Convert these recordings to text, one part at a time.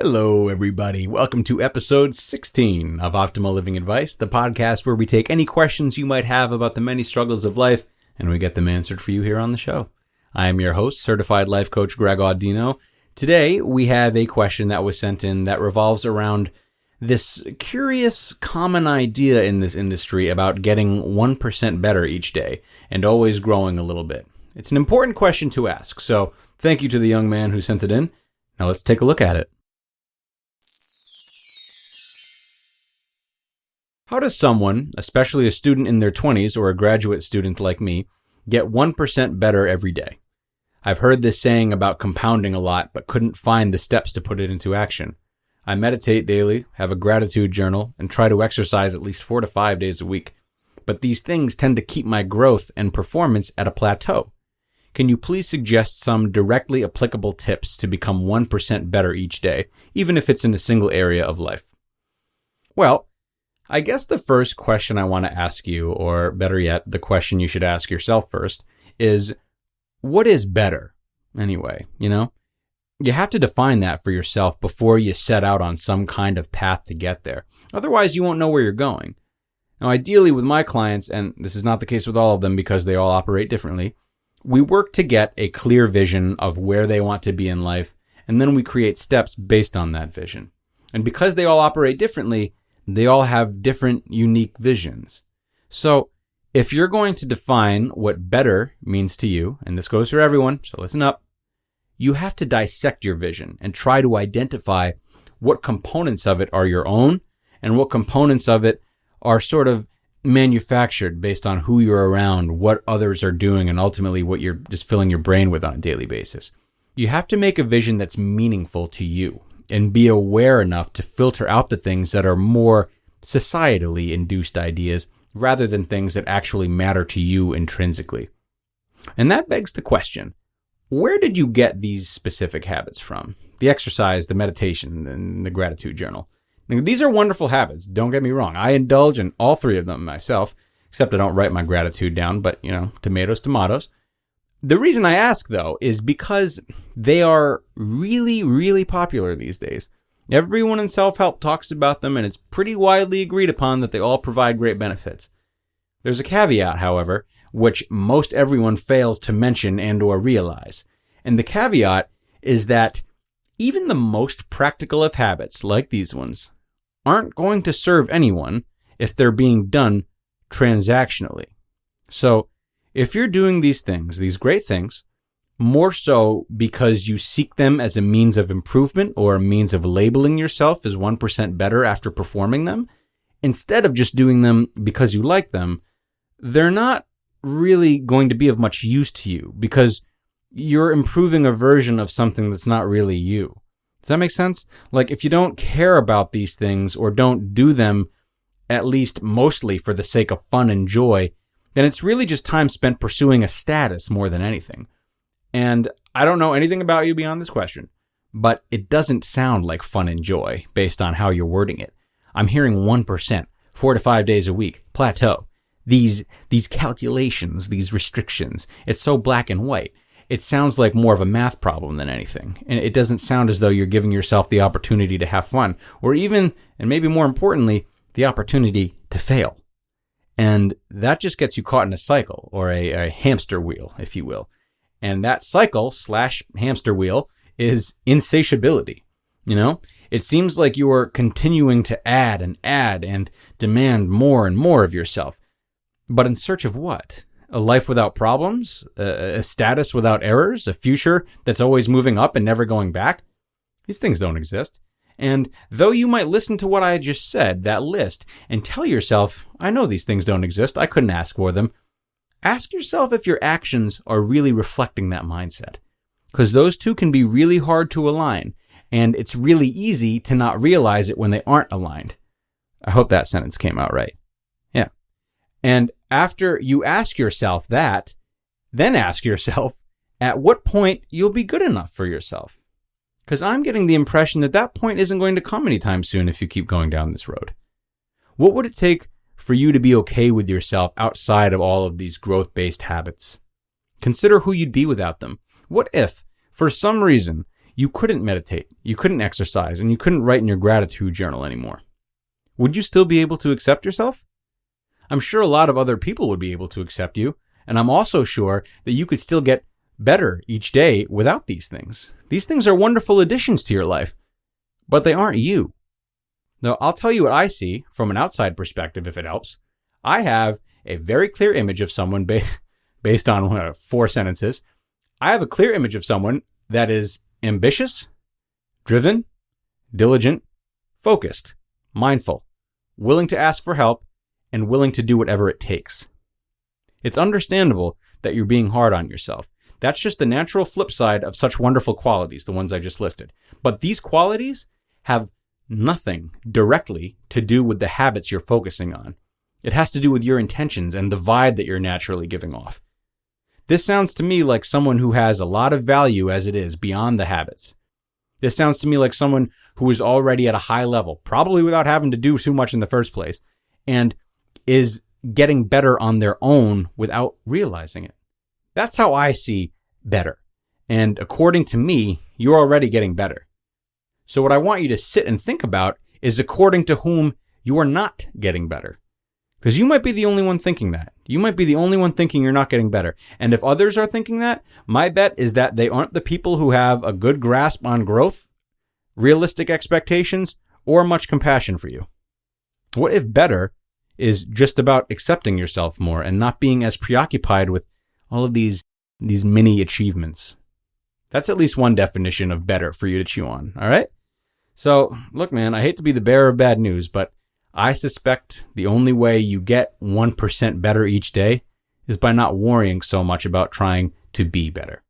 Hello, everybody. Welcome to episode 16 of Optimal Living Advice, the podcast where we take any questions you might have about the many struggles of life and we get them answered for you here on the show. I am your host, certified life coach Greg Audino. Today, we have a question that was sent in that revolves around this curious common idea in this industry about getting 1% better each day and always growing a little bit. It's an important question to ask, so thank you to the young man who sent it in. Now let's take a look at it. How does someone, especially a student in their 20s or a graduate student like me, get 1% better every day? I've heard this saying about compounding a lot, but couldn't find the steps to put it into action. I meditate daily, have a gratitude journal, and try to exercise at least 4 to 5 days a week. But these things tend to keep my growth and performance at a plateau. Can you please suggest some directly applicable tips to become 1% better each day, even if it's in a single area of life? Well, I guess the first question I want to ask you, or better yet, the question you should ask yourself first, is what is better anyway, You have to define that for yourself before you set out on some kind of path to get there. Otherwise, you won't know where you're going. Now, ideally with my clients, and this is not the case with all of them because they all operate differently, we work to get a clear vision of where they want to be in life, and then we create steps based on that vision. And because they all operate differently, they all have different, unique visions. So if you're going to define what better means to you, and this goes for everyone, so listen up, you have to dissect your vision and try to identify what components of it are your own and what components of it are sort of manufactured based on who you're around, what others are doing, and ultimately what you're just filling your brain with on a daily basis. You have to make a vision that's meaningful to you and be aware enough to filter out the things that are more societally induced ideas rather than things that actually matter to you intrinsically. And that begs the question, where did you get these specific habits from? The exercise, the meditation, and the gratitude journal. Now, these are wonderful habits, don't get me wrong. I indulge in all three of them myself, except I don't write my gratitude down, but, tomatoes, tomatoes. The reason I ask, though, is because they are really, really popular these days. Everyone in self-help talks about them, and it's pretty widely agreed upon that they all provide great benefits. There's a caveat, however, which most everyone fails to mention and or realize. And the caveat is that even the most practical of habits, like these ones, aren't going to serve anyone if they're being done transactionally. So, if you're doing these things, these great things, more so because you seek them as a means of improvement or a means of labeling yourself as 1% better after performing them, instead of just doing them because you like them, they're not really going to be of much use to you because you're improving a version of something that's not really you. Does that make sense? Like if you don't care about these things or don't do them at least mostly for the sake of fun and joy, then it's really just time spent pursuing a status more than anything. And I don't know anything about you beyond this question, but it doesn't sound like fun and joy based on how you're wording it. I'm hearing 1%, 4 to 5 days a week, plateau. These calculations, these restrictions, it's so black and white. It sounds like more of a math problem than anything. And it doesn't sound as though you're giving yourself the opportunity to have fun, or even, and maybe more importantly, the opportunity to fail. And that just gets you caught in a cycle, or a hamster wheel, if you will. And that cycle / hamster wheel is insatiability. It seems like you are continuing to add and demand more and more of yourself. But in search of what? A life without problems? A status without errors? A future that's always moving up and never going back? These things don't exist. And though you might listen to what I just said, that list, and tell yourself, I know these things don't exist, I couldn't ask for them, ask yourself if your actions are really reflecting that mindset. Because those two can be really hard to align, and it's really easy to not realize it when they aren't aligned. I hope that sentence came out right. Yeah. And after you ask yourself that, then ask yourself at what point you'll be good enough for yourself. Because I'm getting the impression that that point isn't going to come anytime soon if you keep going down this road. What would it take for you to be okay with yourself outside of all of these growth-based habits? Consider who you'd be without them. What if, for some reason, you couldn't meditate, you couldn't exercise, and you couldn't write in your gratitude journal anymore. Would you still be able to accept yourself? I'm sure a lot of other people would be able to accept you, and I'm also sure that you could still get better each day without these things. These things are wonderful additions to your life, but they aren't you. Now, I'll tell you what I see from an outside perspective, if it helps. I have a very clear image of someone based on 4 sentences. I have a clear image of someone that is ambitious, driven, diligent, focused, mindful, willing to ask for help, and willing to do whatever it takes. It's understandable that you're being hard on yourself. That's just the natural flip side of such wonderful qualities, the ones I just listed. But these qualities have nothing directly to do with the habits you're focusing on. It has to do with your intentions and the vibe that you're naturally giving off. This sounds to me like someone who has a lot of value as it is beyond the habits. This sounds to me like someone who is already at a high level, probably without having to do too much in the first place, and is getting better on their own without realizing it. That's how I see better. And according to me, you're already getting better. So what I want you to sit and think about is according to whom you are not getting better. Because you might be the only one thinking that. You might be the only one thinking you're not getting better. And if others are thinking that, my bet is that they aren't the people who have a good grasp on growth, realistic expectations, or much compassion for you. What if better is just about accepting yourself more and not being as preoccupied with all of these mini achievements? That's at least one definition of better for you to chew on, all right? So, look, man, I hate to be the bearer of bad news, but I suspect the only way you get 1% better each day is by not worrying so much about trying to be better.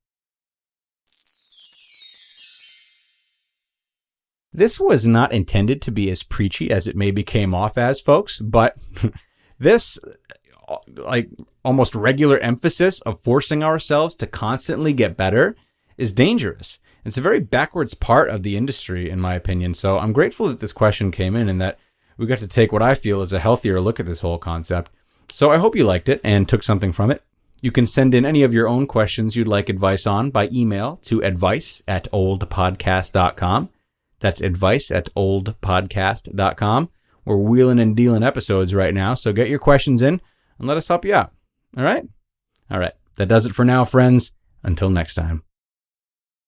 This was not intended to be as preachy as it maybe came off as, folks, but this almost regular emphasis of forcing ourselves to constantly get better is dangerous. It's a very backwards part of the industry, in my opinion. So I'm grateful that this question came in and that we got to take what I feel is a healthier look at this whole concept. So I hope you liked it and took something from it. You can send in any of your own questions you'd like advice on by email to advice@oldpodcast.com. That's advice@oldpodcast.com. We're wheeling and dealing episodes right now, so get your questions in and let us help you out. All right? All right. That does it for now, friends. Until next time.